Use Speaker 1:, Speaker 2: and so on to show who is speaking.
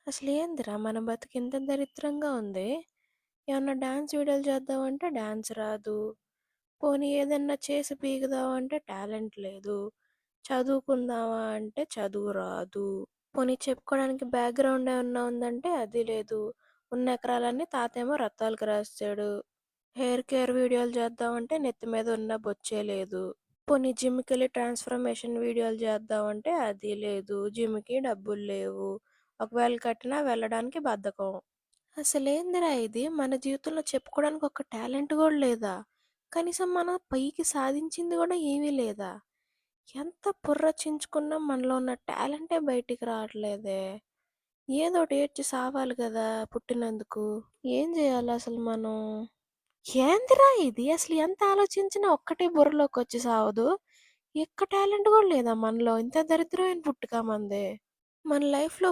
Speaker 1: అసలేందిరా మన బతుకింత దరిద్రంగా ఉంది. ఏమన్నా డాన్స్ వీడియోలు చేద్దామంటే డాన్స్ రాదు. పోనీ ఏదన్నా చేసి పీకుదామంటే టాలెంట్ లేదు. చదువుకుందామా అంటే చదువు రాదు. పోనీ చెప్పుకోవడానికి బ్యాక్‌గ్రౌండ్ ఏమన్నా ఉందంటే అది లేదు. ఉన్న ఎకరాలన్నీ తాతేమో రత్తాలకు రాసేసాడు. హెయిర్ కేర్ వీడియోలు చేద్దామంటే నెత్తి మీద ఉన్న బొచ్చే లేదు. పోనీ జిమ్‌కెళ్ళి ట్రాన్స్‌ఫర్మేషన్ వీడియోలు చేద్దామంటే అది లేదు. జిమ్‌కి డబ్బులు లేవు. ఒకవేళ కట్టినా వెళ్ళడానికి బద్ధకం. అసలేందిరా ఇది? మన జీవితంలో చెప్పుకోవడానికి ఒక టాలెంట్ గూడా లేదా? కనీసం మనం పైకి సాధించింది గూడా ఏమీ లేదా? ఎంత బుర్ర చించుకున్నా మనలో ఉన్న టాలెంటే బయటికి రావట్లేదే. ఏదోటి ఏడ్చి సావాలి గదా పుట్టినందుకు. ఏం జేయాలసలు మనం? ఏందిరా ఇది? అసలు ఎంత ఆలోచించినా ఒక్కటి బుర్రలోకొచ్చి సావదు. ఒక్క టాలెంట్ గూడా లేదా మనలో? ఇంత దరిద్రమైన పుట్టుక మనది. మన లైఫ్‌లో